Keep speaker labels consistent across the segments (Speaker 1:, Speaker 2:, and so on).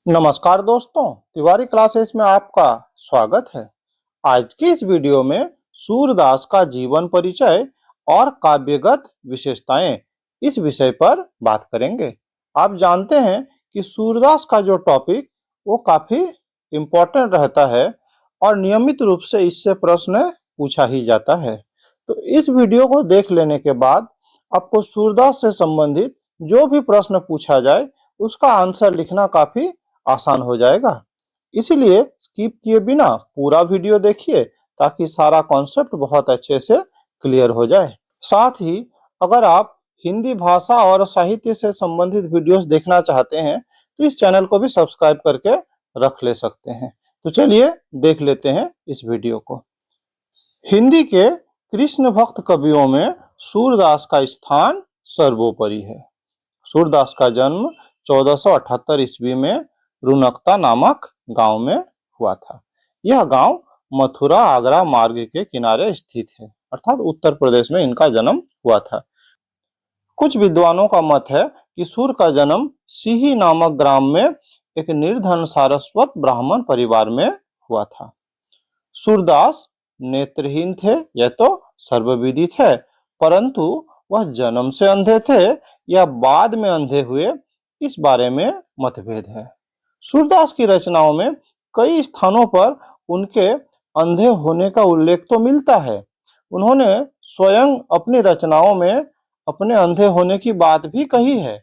Speaker 1: नमस्कार दोस्तों, तिवारी क्लासेस में आपका स्वागत है। आज की इस वीडियो में सूरदास का जीवन परिचय और काव्यगत विशेषताएं इस विषय पर बात करेंगे। आप जानते हैं कि सूरदास का जो टॉपिक वो काफी इम्पोर्टेंट रहता है और नियमित रूप से इससे प्रश्न पूछा ही जाता है। तो इस वीडियो को देख लेने के बाद आपको सूरदास से संबंधित जो भी प्रश्न पूछा जाए उसका आंसर लिखना काफी आसान हो जाएगा। इसीलिए स्किप किए बिना पूरा वीडियो देखिए ताकि सारा कॉन्सेप्ट बहुत अच्छे से क्लियर हो जाए। साथ ही अगर आप हिंदी भाषा और साहित्य से संबंधित वीडियोस देखना चाहते हैं तो इस चैनल को भी सब्सक्राइब करके रख ले सकते हैं। तो चलिए देख लेते हैं इस वीडियो को। हिंदी के कृष्ण भक्त कवियों में सूरदास का स्थान सर्वोपरि है। सूरदास का जन्म 1478 ईस्वी में रुनकता नामक गांव में हुआ था। यह गांव मथुरा आगरा मार्ग के किनारे स्थित है, अर्थात उत्तर प्रदेश में इनका जन्म हुआ था। कुछ विद्वानों का मत है कि सूर का जन्म सिही नामक ग्राम में एक निर्धन सारस्वत ब्राह्मण परिवार में हुआ था। सूरदास नेत्रहीन थे, यह तो सर्वविदित है, परंतु वह जन्म से अंधे थे या बाद में अंधे हुए, इस बारे में मतभेद है। सूरदास की रचनाओं में कई स्थानों पर उनके अंधे होने का उल्लेख तो मिलता है। उन्होंने स्वयं अपनी रचनाओं में अपने अंधे होने की बात भी कही है,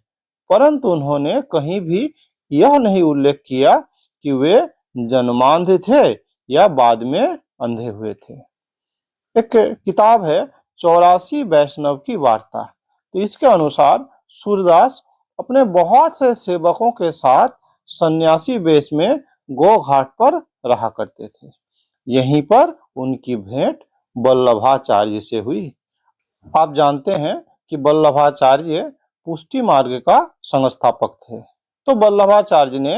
Speaker 1: परंतु उन्होंने कहीं भी यह नहीं उल्लेख किया कि वे जन्मांध थे या बाद में अंधे हुए थे। एक किताब है 84 वैष्णव की वार्ता। तो इसके अनुसार सूरदास अपने बहुत से सेवकों के साथ सन्यासी वेश में गो घाट पर रहा करते थे। यहीं पर उनकी भेंट वल्लभाचार्य से हुई। आप जानते हैं कि वल्लभाचार्य पुष्टि मार्ग का संस्थापक थे। तो वल्लभाचार्य ने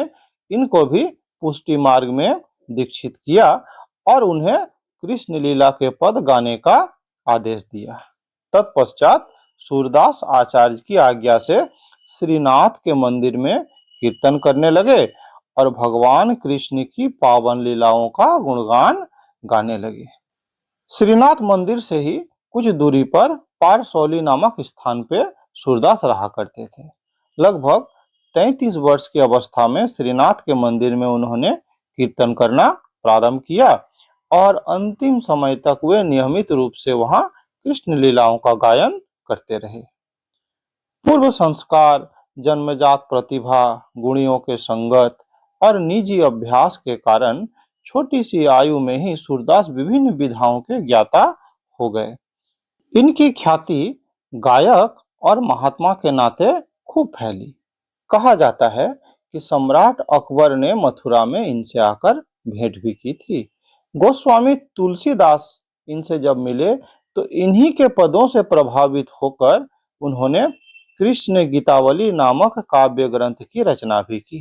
Speaker 1: इनको भी पुष्टि मार्ग में दीक्षित किया और उन्हें कृष्ण लीला के पद गाने का आदेश दिया। तत्पश्चात सूरदास आचार्य की आज्ञा से श्रीनाथ के मंदिर में कीर्तन करने लगे और भगवान कृष्ण की पावन लीलाओं का गुणगान गाने लगे। श्रीनाथ मंदिर से ही कुछ दूरी पर पारसौली नामक स्थान पे सूरदास रहा करते थे। लगभग 33 वर्ष की अवस्था में श्रीनाथ के मंदिर में उन्होंने कीर्तन करना प्रारंभ किया और अंतिम समय तक वे नियमित रूप से वहां कृष्ण लीलाओं का गायन करते रहे। पूर्व संस्कार, जन्मजात प्रतिभा, गुणियों के संगत और निजी अभ्यास के कारण छोटी सी आयु में ही सूरदास विभिन्न विधाओं के ज्ञाता हो गए। इनकी ख्याति गायक और महात्मा के नाते खूब फैली। कहा जाता है कि सम्राट अकबर ने मथुरा में इनसे आकर भेंट भी की थी। गोस्वामी तुलसीदास इनसे जब मिले तो इन्हीं के पदों से प्रभावित होकर उन्होंने कृष्ण गीतावली नामक काव्य ग्रंथ की रचना भी की।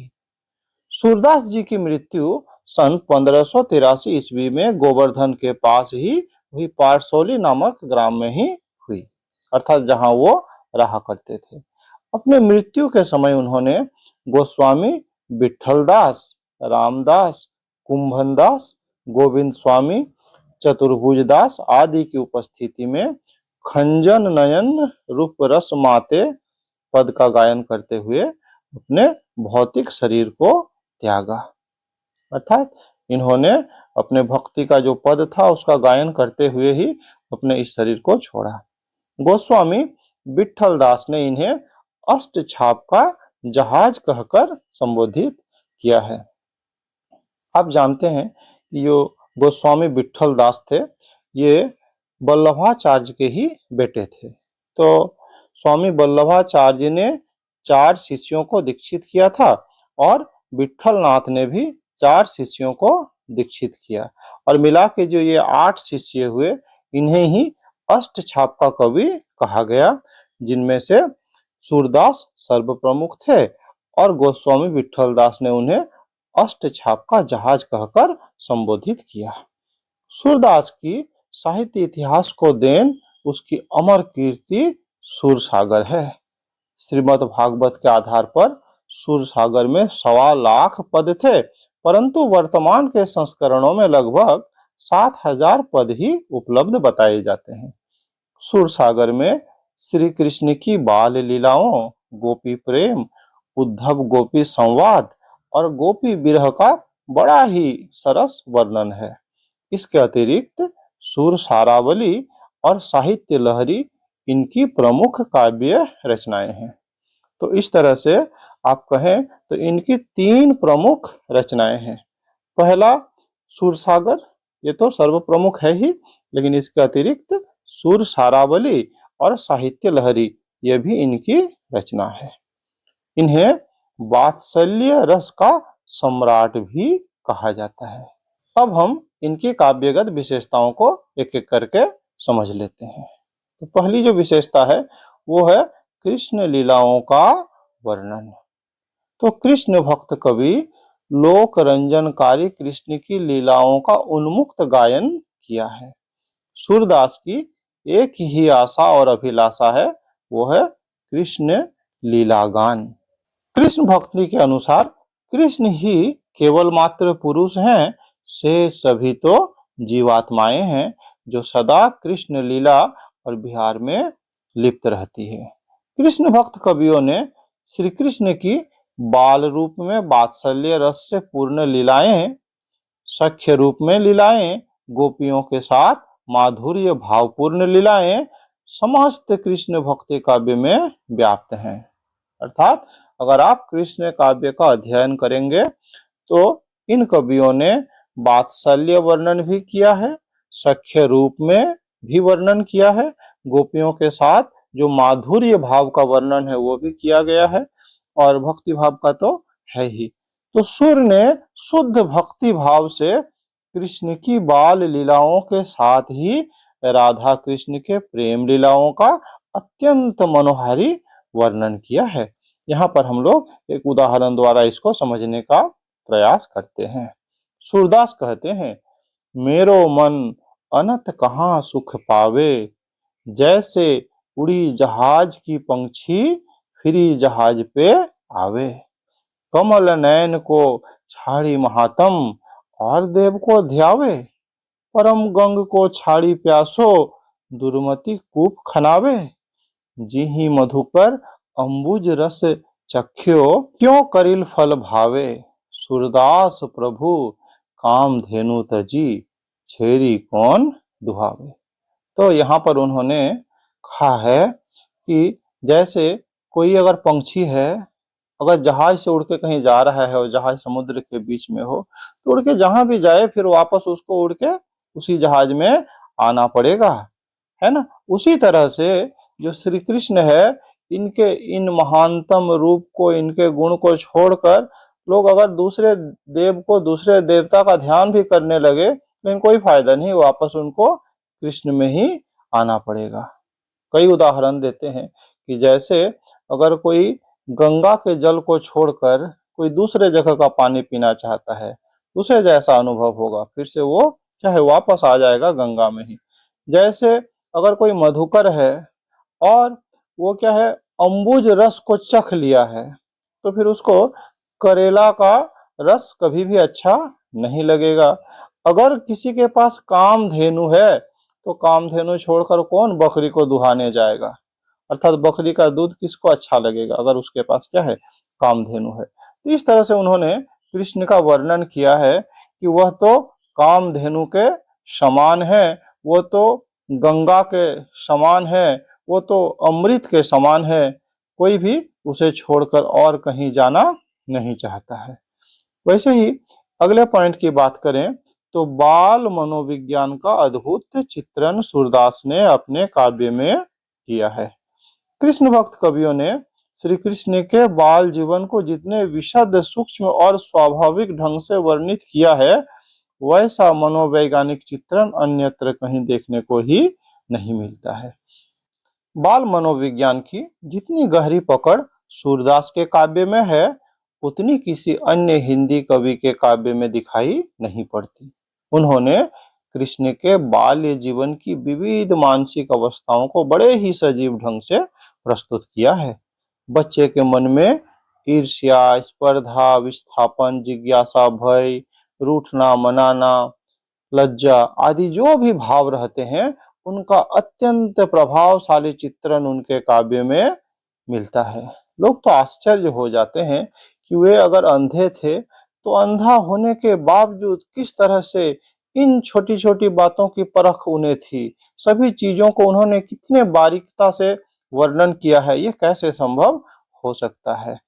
Speaker 1: सूरदास जी की मृत्यु सन 1583 ईस्वी में गोवर्धन के पास ही वही पारसौली नामक ग्राम में ही हुई, अर्थात जहां वो रहा करते थे। अपने मृत्यु के समय उन्होंने गोस्वामी विठलदास, रामदास, कुंभनदास, गोविंद स्वामी, चतुर्भुजदास आदि की उपस्थिति में खंजन नयन रूप रस माते पद का गायन करते हुए अपने भौतिक शरीर को त्यागा। अर्थात इन्होंने अपने भक्ति का जो पद था उसका गायन करते हुए ही अपने इस शरीर को छोड़ा। गोस्वामी विठलदास ने इन्हें अष्ट छाप का जहाज कहकर संबोधित किया है। आप जानते हैं कि जो गोस्वामी विठलदास थे ये वल्लभाचार्य के ही बेटे थे। तो स्वामी वल्लभाचार्य ने 4 शिष्यों को दीक्षित किया था और विठलनाथ ने भी 4 शिष्यों को दीक्षित किया और मिला के जो ये 8 शिष्य हुए इन्हें ही अष्ट छाप का कवि कहा गया, जिनमें से सूरदास सर्वप्रमुख थे और गोस्वामी विठलदास ने उन्हें अष्ट छाप का जहाज कहकर संबोधित किया। सूरदास की साहित्य इतिहास को देन उसकी अमर कीर्ति सूरसागर है। श्रीमद् भागवत के आधार पर सूरसागर में 1.25 लाख पद थे, परंतु वर्तमान के संस्करणों में लगभग 7,000 पद ही उपलब्ध बताए जाते हैं। सूरसागर में श्री कृष्ण की बाल लीलाओं, गोपी प्रेम, उद्धव गोपी संवाद और गोपी विरह का बड़ा ही सरस वर्णन है। इसके अतिरिक्त सूरसारावली और साहित्य लहरी इनकी प्रमुख काव्य रचनाएं हैं। तो इस तरह से आप कहें तो इनकी 3 प्रमुख रचनाएं हैं। पहला सूरसागर, ये तो सर्व प्रमुख है ही, लेकिन इसके अतिरिक्त सूरसारावली और साहित्य लहरी ये भी इनकी रचना है। इन्हें वात्सल्य रस का सम्राट भी कहा जाता है। अब हम इनकी काव्यगत विशेषताओं को एक एक करके समझ लेते हैं। तो पहली जो विशेषता है वो है कृष्ण लीलाओं का वर्णन। तो कृष्ण भक्त कवि लोक रंजनकारी कृष्ण की लीलाओं का उन्मुक्त गायन किया है। सूरदास की एक ही आशा और अभिलाषा है, वो है कृष्ण लीलागान। कृष्ण भक्ति के अनुसार कृष्ण ही केवल मात्र पुरुष हैं, से सभी तो जीवात्माएं हैं जो सदा कृष्ण लीला और विहार में लिप्त रहती है। कृष्ण भक्त कवियों ने श्री कृष्ण की बाल रूप में वात्सल्य रस से पूर्ण लीलाएं, सख्य रूप में लीलाएं, गोपियों के साथ माधुर्य भावपूर्ण लीलाएं समस्त कृष्ण भक्ति काव्य में व्याप्त हैं। अर्थात अगर आप कृष्ण काव्य का अध्ययन करेंगे तो इन कवियों ने वात्सल्य वर्णन भी किया है, सख्य रूप में भी वर्णन किया है, गोपियों के साथ जो माधुर्य भाव का वर्णन है वो भी किया गया है, और भक्ति भाव का तो है ही। तो सूर ने शुद्ध भक्ति भाव से कृष्ण की बाल लीलाओं के साथ ही राधा कृष्ण के प्रेम लीलाओं का अत्यंत मनोहारी वर्णन किया है। यहाँ पर हम लोग एक उदाहरण द्वारा इसको समझने का प्रयास करते हैं। सूरदास कहते हैं, मेरो मन अनत कहाँ सुख पावे, जैसे उड़ी जहाज की पंछी फिरी जहाज पे आवे। कमल नयन को छाड़ी महातम और देव को ध्यावे, परम गंग को छाड़ी प्यासो दुर्मति कूप खनावे। जिहि मधु पर अंबुज रस चख्यो क्यों करिल फल भावे। सूरदास प्रभु काम धेनु तजी छेरी कौन दुहावे। तो यहाँ पर उन्होंने कहा है कि जैसे कोई अगर पंछी है, अगर जहाज से उड़ के कहीं जा रहा है और जहाज समुद्र के बीच में हो, तो उड़ के जहां भी जाए फिर वापस उसको उड़ के उसी जहाज में आना पड़ेगा, है ना। उसी तरह से जो श्री कृष्ण है, इनके इन महानतम रूप को, इनके गुण को छोड़कर लोग अगर दूसरे देव को, दूसरे देवता का ध्यान भी करने लगे, लेकिन कोई फायदा नहीं, वापस उनको कृष्ण में ही आना पड़ेगा। कई उदाहरण देते हैं कि जैसे अगर कोई गंगा के जल को छोड़कर कोई दूसरे जगह का पानी पीना चाहता है, उसे जैसा अनुभव होगा, फिर से वो चाहे वापस आ जाएगा गंगा में ही। जैसे अगर कोई मधुकर है और वो क्या है, अम्बुज रस को चख लिया है, तो फिर उसको करेला का रस कभी भी अच्छा नहीं लगेगा। अगर किसी के पास कामधेनु है, तो कामधेनु छोड़कर कौन बकरी को दुहाने जाएगा। अर्थात बकरी का दूध किसको अच्छा लगेगा अगर उसके पास क्या है, कामधेनु है। तो इस तरह से उन्होंने कृष्ण का वर्णन किया है कि वह तो कामधेनु के समान है, वो तो गंगा के समान है, वो तो अमृत के समान है, कोई भी उसे छोड़कर और कहीं जाना नहीं चाहता है। वैसे ही अगले पॉइंट की बात करें तो बाल मनोविज्ञान का अद्भुत चित्रण सूरदास ने अपने काव्य में किया है। कृष्ण भक्त कवियों ने श्री कृष्ण के बाल जीवन को जितने विशद, सूक्ष्म और स्वाभाविक ढंग से वर्णित किया है, वैसा मनोवैज्ञानिक चित्रण अन्यत्र कहीं देखने को ही नहीं मिलता है। बाल मनोविज्ञान की जितनी गहरी पकड़ सूरदास के काव्य में है, उतनी किसी अन्य हिंदी कवि के काव्य में दिखाई नहीं पड़ती। उन्होंने कृष्ण के बाल्य जीवन की विविध मानसिक अवस्थाओं को बड़े ही सजीव ढंग से प्रस्तुत किया है। बच्चे के मन में ईर्ष्या, स्पर्धा, विस्थापन, जिज्ञासा, भय, रूठना, मनाना, लज्जा आदि जो भी भाव रहते हैं, उनका अत्यंत प्रभावशाली चित्रण उनके काव्य में मिलता है। लोग तो आश्चर्य हो जाते हैं कि वे अगर अंधे थे तो अंधा होने के बावजूद किस तरह से इन छोटी छोटी बातों की परख उन्हें थी। सभी चीजों को उन्होंने कितने बारीकता से वर्णन किया है, ये कैसे संभव हो सकता है।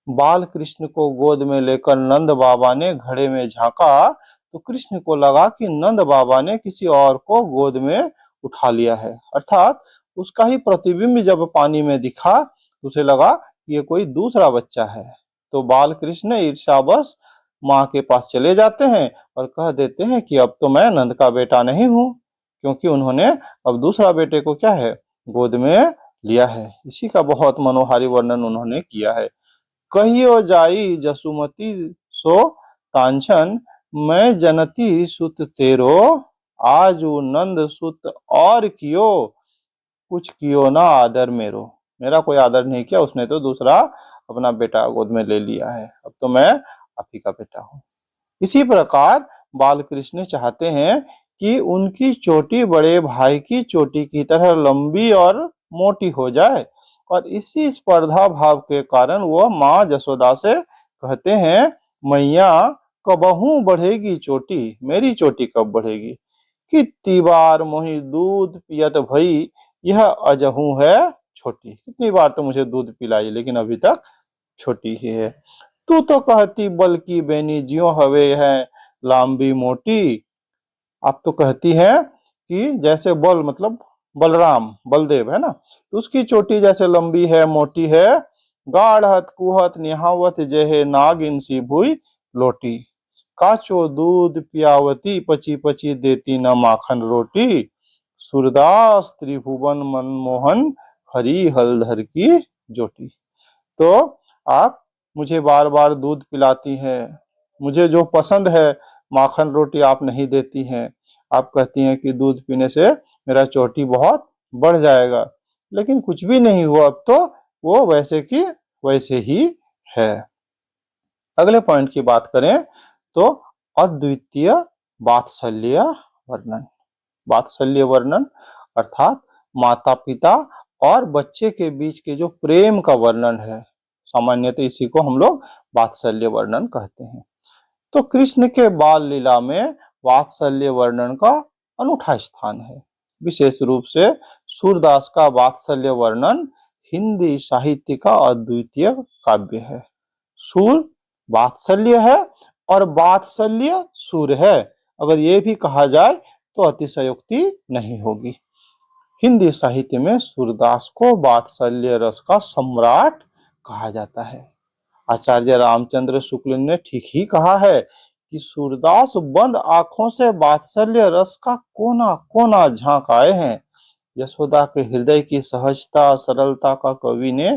Speaker 1: बाल कृष्ण को गोद में लेकर नंद बाबा ने घड़े में झांका तो कृष्ण को लगा कि नंद बाबा ने किसी और को गोद में उठा लिया है, अर्थात उसका ही प्रतिबिंब जब पानी में दिखा तो उसे लगा कि ये कोई दूसरा बच्चा है। तो बाल कृष्ण ईर्ष्यावश माँ के पास चले जाते हैं और कह देते हैं कि अब तो मैं नंद का बेटा नहीं हूँ, क्योंकि उन्होंने अब दूसरा बेटे को क्या है, गोद में लिया है। इसी का बहुत मनोहारी वर्णन उन्होंने किया है। कहियो जाई जसुमती सो तांछन, मैं जनती सुत तेरो, आजू नंद सुत और कियो, कुछ कियो ना आदर मेरो। मेरा कोई आदर नहीं किया, उसने तो दूसरा अपना बेटा गोद में ले लिया है, अब तो मैं आप ही का बेटा हूँ। इसी प्रकार बाल कृष्ण चाहते हैं कि उनकी चोटी बड़े भाई की चोटी की तरह लंबी और मोटी हो जाए, और इसी स्पर्धा भाव के कारण वह माँ जसोदा से कहते हैं, मैया कबहू बढ़ेगी चोटी, मेरी चोटी कब बढ़ेगी। कितनी बार मोहि दूध पियत भई, यह अजहू है छोटी। कितनी बार तो मुझे दूध पिलाई लेकिन अभी तक छोटी ही है। तू तो कहती बल की बेनी ज्यों हवे है लांबी मोटी। आप तो कहती है कि जैसे बल मतलब बलराम बलदेव है ना, तो उसकी चोटी जैसे लंबी है मोटी है। गाढ़त कुहत निहावत जहे नागिन सी भुई लोटी, काचो दूध पियावती पची पची देती न माखन रोटी। सूरदास त्रिभुवन मनमोहन हरी हलधर की जोटी। तो आप मुझे बार बार दूध पिलाती हैं, मुझे जो पसंद है माखन रोटी आप नहीं देती हैं। आप कहती हैं कि दूध पीने से मेरा चोटी बहुत बढ़ जाएगा, लेकिन कुछ भी नहीं हुआ, अब तो वो वैसे की वैसे ही है। अगले पॉइंट की बात करें तो अद्वितीय वात्सल्य वर्णन। वात्सल्य वर्णन अर्थात माता पिता और बच्चे के बीच के जो प्रेम का वर्णन है, सामान्यतः इसी को हम लोग वात्सल्य वर्णन कहते हैं। तो कृष्ण के बाल लीला में वात्सल्य वर्णन का अनूठा स्थान है। विशेष रूप से सूरदास का वात्सल्य वर्णन हिंदी साहित्य का अद्वितीय काव्य है। सूर वात्सल्य है और वात्सल्य सूर है, अगर ये भी कहा जाए तो अतिशयोक्ति नहीं होगी। हिंदी साहित्य में सूरदास को वात्सल्य रस का सम्राट कहा जाता है। आचार्य रामचंद्र शुक्ल ने ठीक ही कहा है कि सूरदास बंद आंखों से वात्सल्य रस का कोना कोना झांक आए हैं। यशोदा के हृदय की सहजता सरलता का कवि ने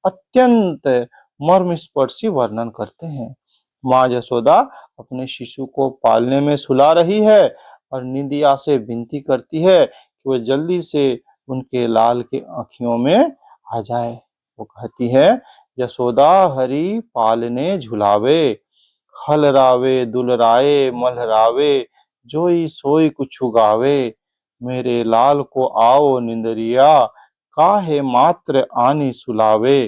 Speaker 1: अत्यंत मर्मस्पर्शी वर्णन करते हैं। माँ यशोदा अपने शिशु को पालने में सुला रही है और निंदिया से विनती करती है कि वह जल्दी से उनके लाल के आंखियों में आ जाए। वो कहती है, यशोदा हरि पालने झुलावे, हलरावे दुलराए मलहरावे, जोई सोई कुछु गावे, मेरे लाल को आओ निंदरिया, काहे मात्र आनी सुलावे,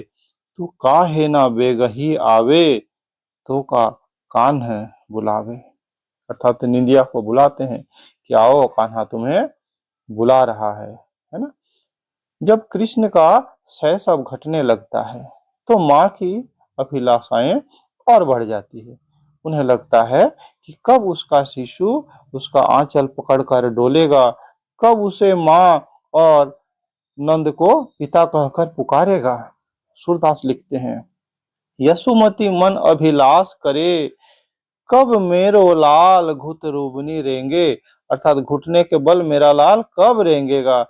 Speaker 1: तू काहे ना बेगही आवे, तो का कान है बुलावे। अर्थात निंदिया को बुलाते हैं कि आओ कान्हा तुम्हें बुला रहा है ना। जब कृष्ण का शैशव घटने लगता है तो माँ की अभिलाषाएं और बढ़ जाती है। उन्हें लगता है कि कब उसका शिशु उसका आंचल पकड़कर डोलेगा, कब उसे माँ और नंद को पिता कहकर पुकारेगा। सूरदास लिखते हैं, यशुमती मन अभिलाष करे, कब मेरो लाल घुट रूबनी रेंगे। अर्थात घुटने के बल मेरा लाल कब रेंगेगा,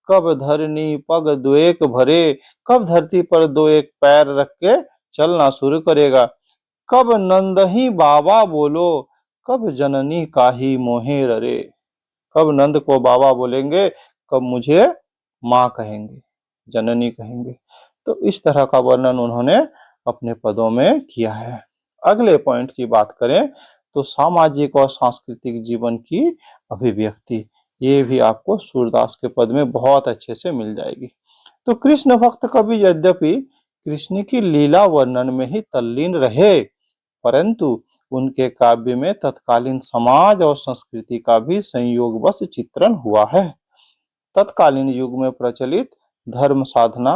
Speaker 1: कब धरनी पग दो एक भरे, कब धरती पर दो एक पैर रख के चलना शुरू करेगा, कब नंदही बाबा बोलो, कब जननी काही मोहे ररे। कब नंद को बाबा बोलेंगे, कब मुझे माँ कहेंगे, जननी कहेंगे। तो इस तरह का वर्णन उन्होंने अपने पदों में किया है। अगले पॉइंट की बात करें तो सामाजिक और सांस्कृतिक जीवन की अभिव्यक्ति, ये भी आपको सूरदास के पद में बहुत अच्छे से मिल जाएगी। तो कृष्ण भक्त कवि यद्यपि कृष्ण की लीला वर्णन में ही तल्लीन रहे, परंतु उनके काव्य में तत्कालीन समाज और संस्कृति का भी संयोगवश चित्रण हुआ है। तत्कालीन युग में प्रचलित धर्म साधना,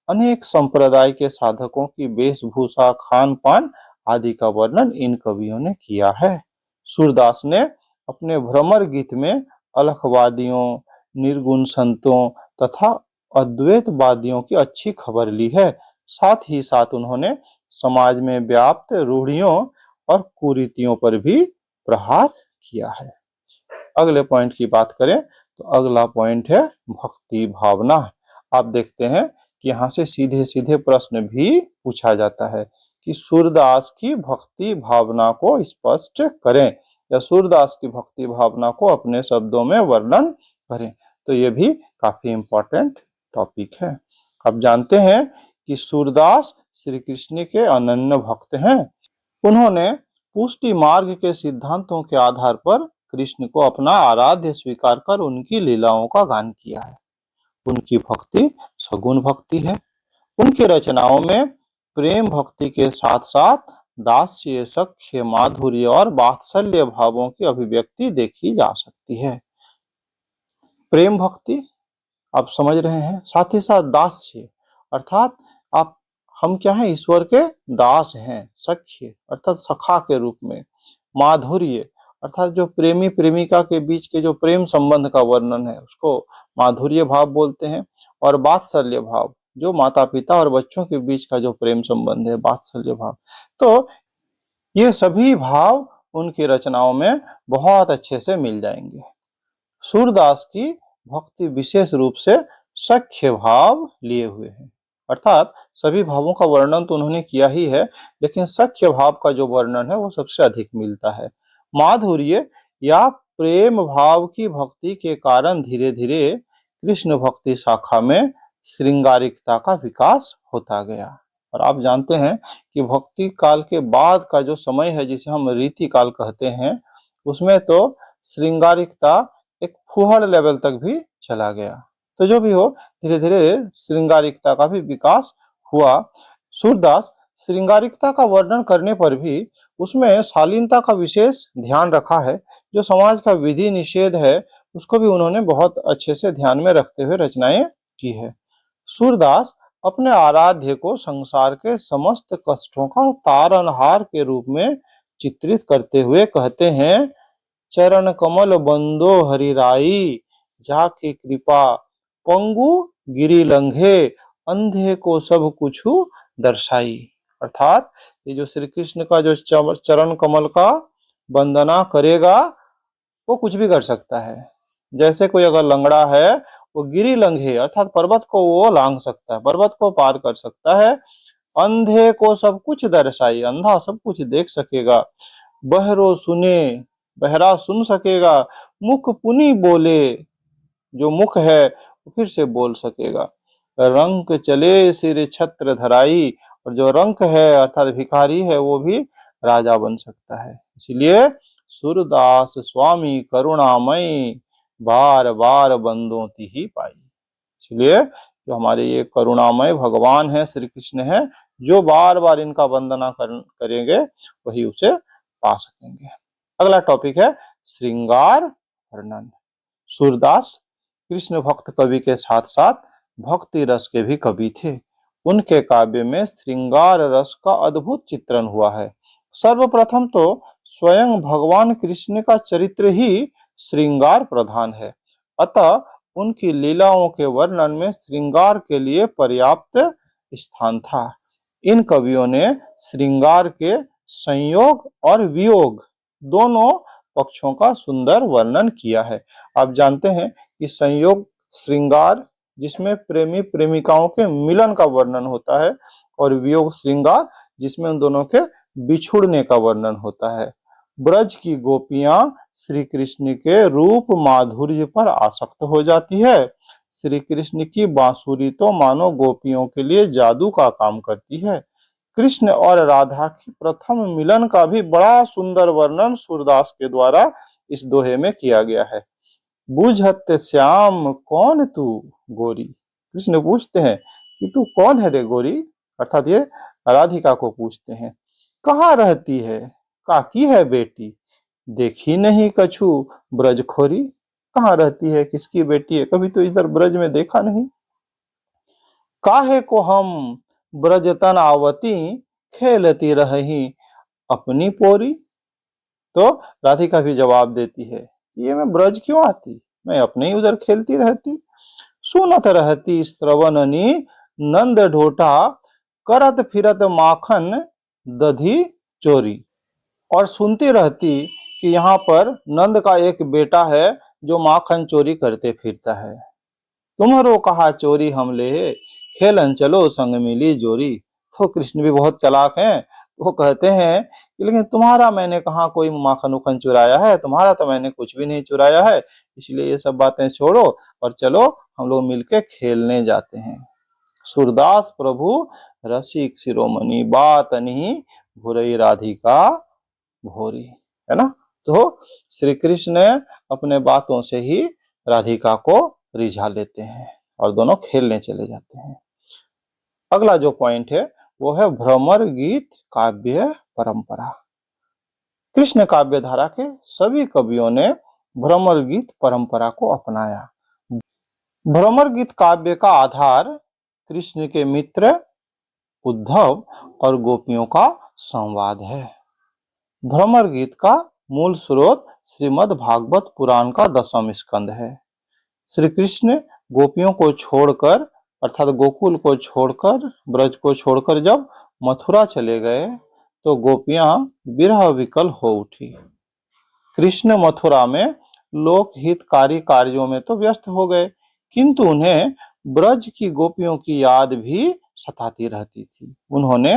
Speaker 1: अनेक संप्रदाय के साधकों की वेशभूषा, खान पान आदि का वर्णन इन कवियों ने किया है। सूरदास ने अपने भ्रमर गीत में अलखवादियों, निर्गुण संतों तथा अद्वैतवादियों की अच्छी खबर ली है। साथ ही साथ उन्होंने समाज में व्याप्त रूढ़ियों और कुरीतियों पर भी प्रहार किया है। अगले पॉइंट की बात करें तो अगला पॉइंट है भक्ति भावना। आप देखते हैं कि यहाँ से सीधे सीधे प्रश्न भी पूछा जाता है कि सूरदास की भक्ति भावना को स्पष्ट करें या सूरदास की भक्ति भावना को अपने शब्दों में वर्णन करें। तो ये भी काफी इंपॉर्टेंट टॉपिक है। आप जानते हैं कि सूरदास श्री कृष्ण के अनन्य भक्त हैं। उन्होंने पुष्टि मार्ग के सिद्धांतों के आधार पर कृष्ण को अपना आराध्य स्वीकार कर उनकी लीलाओं का गान किया है। उनकी भक्ति सगुण भक्ति है। उनकी रचनाओं में प्रेम भक्ति के साथ साथ दास्य, सख्य, माधुर्य और वात्सल्य भावों की अभिव्यक्ति देखी जा सकती है। प्रेम भक्ति आप समझ रहे हैं, साथ ही साथ दास्य अर्थात आप हम क्या हैं, ईश्वर के दास हैं। सख्य अर्थात सखा के रूप में। माधुर्य अर्थात जो प्रेमी प्रेमिका के बीच के जो प्रेम संबंध का वर्णन है उसको माधुर्य भाव बोलते हैं। और वात्सल्य भाव जो माता पिता और बच्चों के बीच का जो प्रेम संबंध है, वात्सल्य भाव। तो ये सभी भाव उनकी रचनाओं में बहुत अच्छे से मिल जाएंगे। सूरदास की भक्ति विशेष रूप से सख्य भाव लिए हुए हैं, अर्थात सभी भावों का वर्णन तो उन्होंने किया ही है, लेकिन सख्य भाव का जो वर्णन है वो सबसे अधिक मिलता है। माधुर्य या प्रेम भाव की भक्ति के कारण धीरे धीरे कृष्ण भक्ति शाखा में श्रृंगारिकता का विकास होता गया। और आप जानते हैं कि भक्ति काल के बाद का जो समय है जिसे हम रीति काल कहते हैं, उसमें तो श्रृंगारिकता एक फुहड़ लेवल तक भी चला गया। तो जो भी हो, धीरे धीरे श्रृंगारिकता का भी विकास हुआ। सूरदास श्रृंगारिकता का वर्णन करने पर भी उसमें शालीनता का विशेष ध्यान रखा है। जो समाज का विधि निषेध है उसको भी उन्होंने बहुत अच्छे से ध्यान में रखते हुए रचनाएं की है। सूरदास अपने आराध्य को संसार के समस्त कष्टों का तारनहार के रूप में चित्रित करते हुए कहते हैं, चरण कमल बंदो हरिराई, जाके कृपा पंगु गिरी लंघे, अंधे को सब कुछ दर्शाई। अर्थात ये जो श्री कृष्ण का जो चरण कमल का वंदना करेगा वो कुछ भी कर सकता है। जैसे कोई अगर लंगड़ा है वो गिरी लंघे अर्थात पर्वत को वो लांघ सकता है, पर्वत को पार कर सकता है। अंधे को सब कुछ दर्शाई, अंधा सब कुछ देख सकेगा। बहरो सुने, बहरा सुन सकेगा। मुख पुनि बोले, जो मुख है वो फिर से बोल सकेगा। रंक चले सिर छत्र धराई, और जो रंक है अर्थात भिखारी है वो भी राजा बन सकता है। इसलिए सूरदास स्वामी करुणामय, बार बार बंदों ही पाई। इसलिए जो हमारे ये करुणामय भगवान है, श्री कृष्ण है, जो बार बार इनका वंदना करेंगे वही उसे पा सकेंगे। अगला टॉपिक है श्रृंगार वर्णन। सूरदास कृष्ण भक्त कवि के साथ साथ भक्ति रस के भी कवि थे। उनके काव्य में श्रृंगार रस का अद्भुत चित्रण हुआ है। सर्वप्रथम तो स्वयं भगवान कृष्ण का चरित्र ही श्रृंगार प्रधान है, अतः उनकी लीलाओं के वर्णन में श्रृंगार के लिए पर्याप्त स्थान था। इन कवियों ने श्रृंगार के संयोग और वियोग दोनों पक्षों का सुंदर वर्णन किया है। आप जानते हैं कि संयोग श्रृंगार जिसमें प्रेमी प्रेमिकाओं के मिलन का वर्णन होता है, और वियोग श्रृंगार जिसमें उन दोनों के बिछुड़ने का वर्णन होता है। ब्रज की गोपियां श्री कृष्ण के रूप माधुर्य पर आसक्त हो जाती है। श्री कृष्ण की बांसुरी तो मानो गोपियों के लिए जादू का काम करती है। कृष्ण और राधा की प्रथम मिलन का भी बड़ा सुंदर वर्णन सूरदास के द्वारा इस दोहे में किया गया है। बूझत श्याम कौन तू गोरी। कृष्ण पूछते हैं कि तू कौन है रे गोरी, अर्थात ये राधिका को पूछते हैं। कहाँ रहती है, काकी है बेटी, देखी नहीं कछु ब्रज खोरी। कहाँ रहती है, किसकी बेटी है, कभी तो इधर ब्रज में देखा नहीं। काहे को हम ब्रजतन आवती, खेलती रही अपनी पोरी। तो राधिका भी जवाब देती है, ये मैं ब्रज क्यों आती, मैं अपने ही उधर खेलती रहती। सुनत रहती श्रवणनी नंद ढोटा, करत फिरत माखन दधी चोरी। और सुनती रहती कि यहाँ पर नंद का एक बेटा है जो माखन चोरी करते फिरता है। तुम्हारो कहा चोरी हम ले, खेलन चलो संग मिली जोरी। तो कृष्ण भी बहुत चालाक हैं, वो कहते हैं कि लेकिन तुम्हारा मैंने कहा कोई माखन उखन चुराया है, तुम्हारा तो मैंने कुछ भी नहीं चुराया है, इसलिए ये सब बातें छोड़ो और चलो हम लोग मिलके खेलने जाते हैं। सूरदास प्रभु रसिक शिरोमणि, बात नहीं भुरई राधिका भोरी, है ना। तो श्री कृष्ण अपने बातों से ही राधिका को रिझा लेते हैं और दोनों खेलने चले जाते हैं। अगला जो पॉइंट है वो है भ्रमर गीत काव्य परंपरा। कृष्ण काव्य धारा के सभी कवियों ने भ्रमर गीत परंपरा को अपनाया। भ्रमर गीत काव्य का आधार कृष्ण के मित्र उद्धव और गोपियों का संवाद है। भ्रमर गीत का मूल स्रोत श्रीमद् भागवत पुराण का 10वां स्कंद है। श्री कृष्ण गोपियों को छोड़कर, अर्थात गोकुल को छोड़कर, ब्रज को छोड़कर जब मथुरा चले गए तो गोपियां विरह विकल हो उठी। कृष्ण मथुरा में लोकहितकारी कार्यों में तो व्यस्त हो गए, किंतु उन्हें ब्रज की गोपियों की याद भी सताती रहती थी। उन्होंने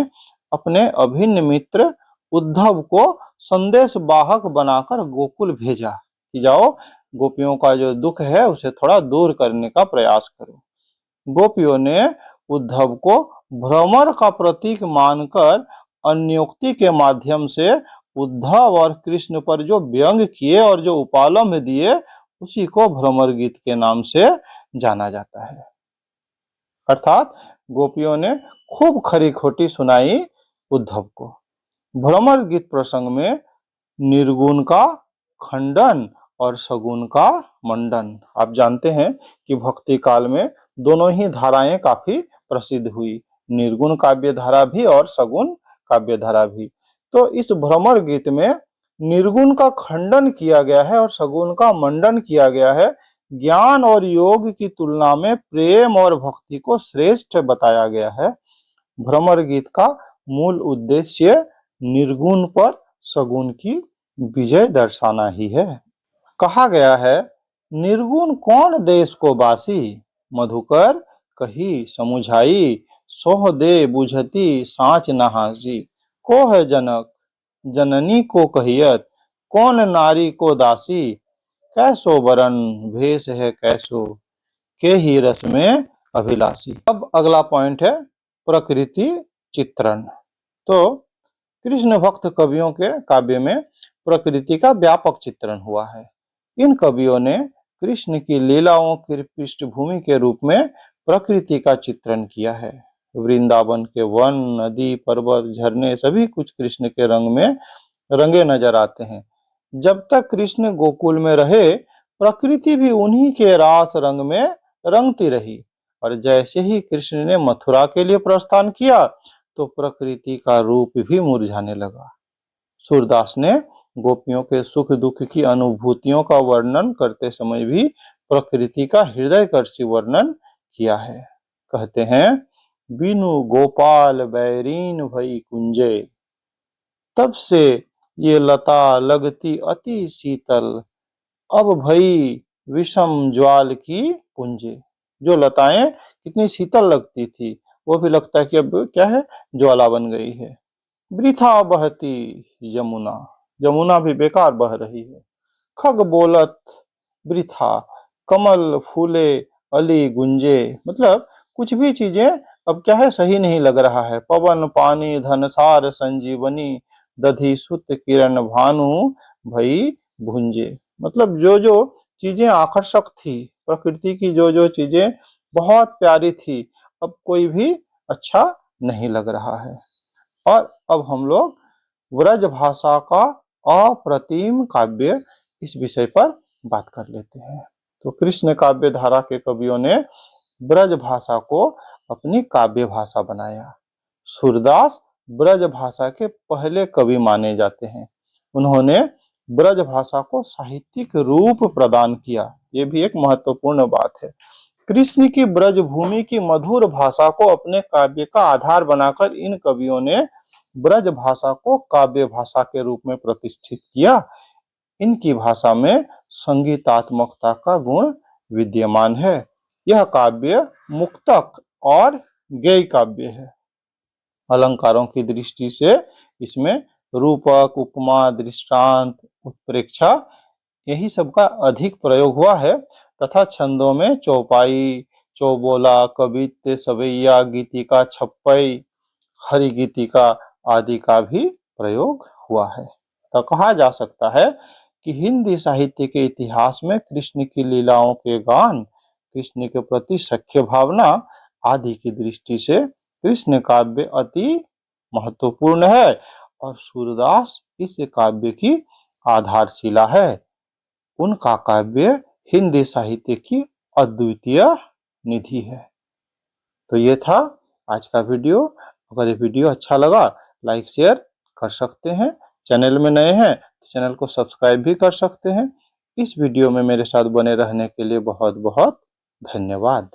Speaker 1: अपने अभिन्न मित्र उद्धव को संदेश वाहक बनाकर गोकुल भेजा कि जाओ गोपियों का जो दुख है उसे थोड़ा दूर करने का प्रयास करो। गोपियों ने उद्धव को भ्रमर का प्रतीक मानकर अन्योक्ति के माध्यम से उद्धव और कृष्ण पर जो व्यंग किए और जो उपालंभ दिए उसी को भ्रमर गीत के नाम से जाना जाता है। अर्थात गोपियों ने खूब खरी खोटी सुनाई उद्धव को। भ्रमर गीत प्रसंग में निर्गुण का खंडन और सगुण का मंडन। आप जानते हैं कि भक्ति काल में दोनों ही धाराएं काफी प्रसिद्ध हुई, निर्गुण काव्य धारा भी और सगुण काव्य धारा भी। तो इस भ्रमर गीत में निर्गुण का खंडन किया गया है और सगुण का मंडन किया गया है। ज्ञान और योग की तुलना में प्रेम और भक्ति को श्रेष्ठ बताया गया है। भ्रमर गीत का मूल उद्देश्य निर्गुण पर सगुण की विजय दर्शाना ही है। कहा गया है, निर्गुण कौन देश को बासी, मधुकर कही समुझाई, सोह दे बुझती साँच नहासी। को है जनक जननी को कहियत, कौन नारी को दासी, कैसो बरन भेष है कैसो, के ही रस में अभिलाषी। अब अगला पॉइंट है प्रकृति चित्रण। तो कृष्ण भक्त कवियों के काव्य में प्रकृति का व्यापक चित्रण हुआ है। इन कवियों ने कृष्ण की लीलाओं की पृष्ठभूमि के रूप में प्रकृति का चित्रण किया है। वृंदावन के वन, नदी, पर्वत, झरने सभी कुछ कृष्ण के रंग में रंगे नजर आते हैं। जब तक कृष्ण गोकुल में रहे प्रकृति भी उन्हीं के रास रंग में रंगती रही, और जैसे ही कृष्ण ने मथुरा के लिए प्रस्थान किया तो प्रकृति का रूप भी मुरझाने लगा। सूरदास ने गोपियों के सुख दुख की अनुभूतियों का वर्णन करते समय भी प्रकृति का हृदयस्पर्शी वर्णन किया है। कहते हैं, बिनु गोपाल बैरीन भई कुंजे, तब से ये लता लगती अति शीतल, अब भई विषम ज्वाल की पुंजे। जो लताएं कितनी शीतल लगती थी वो भी लगता है कि अब क्या है, ज्वाला बन गई है। वृथा बहती यमुना, यमुना भी बेकार बह रही है। खग बोलत वृथा, कमल फूले अली गुंजे, मतलब कुछ भी चीजें अब क्या है, सही नहीं लग रहा है। पवन पानी धन सार संजीवनी, दधि सुत किरण भानु भई भुंजे। मतलब जो जो चीजें आकर्षक थी, प्रकृति की जो जो चीजें बहुत प्यारी थी, अब कोई भी अच्छा नहीं लग रहा है। और अब हम लोग ब्रज भाषा का अप्रतिम काव्य इस विषय पर बात कर लेते हैं। तो कृष्ण काव्य धारा के कवियों ने ब्रज भाषा को अपनी काव्य भाषा बनाया। सूरदास ब्रज भाषा के पहले कवि माने जाते हैं। उन्होंने ब्रज भाषा को साहित्यिक रूप प्रदान किया, ये भी एक महत्वपूर्ण बात है। कृष्ण की ब्रज भूमि की मधुर भाषा को अपने काव्य का आधार बनाकर इन कवियों ने ब्रज भाषा को काव्य भाषा के रूप में प्रतिष्ठित किया। इनकी भाषा में संगीतात्मकता का गुण विद्यमान है। यह काव्य मुक्तक और गेय काव्य है। अलंकारों की दृष्टि से इसमें रूपक, उपमा, दृष्टांत, उत्प्रेक्षा यही सब का अधिक प्रयोग हुआ है, तथा छंदों में चौपाई, चौबोला, कवित्त, सवैया, गीतिका, छप्पई, हरि गीतिका आदि का भी प्रयोग हुआ है। तो कहा जा सकता है कि हिंदी साहित्य के इतिहास में कृष्ण की लीलाओं के गान, कृष्ण के प्रति सख्य भावना आदि की दृष्टि से कृष्ण काव्य अति महत्वपूर्ण है और सूरदास इस काव्य की आधारशिला है। उनका काव्य हिंदी साहित्य की अद्वितीय निधि है। तो ये था आज का वीडियो। अगर ये वीडियो अच्छा लगा, लाइक शेयर कर सकते हैं। चैनल में नए हैं तो चैनल को सब्सक्राइब भी कर सकते हैं। इस वीडियो में मेरे साथ बने रहने के लिए बहुत बहुत धन्यवाद।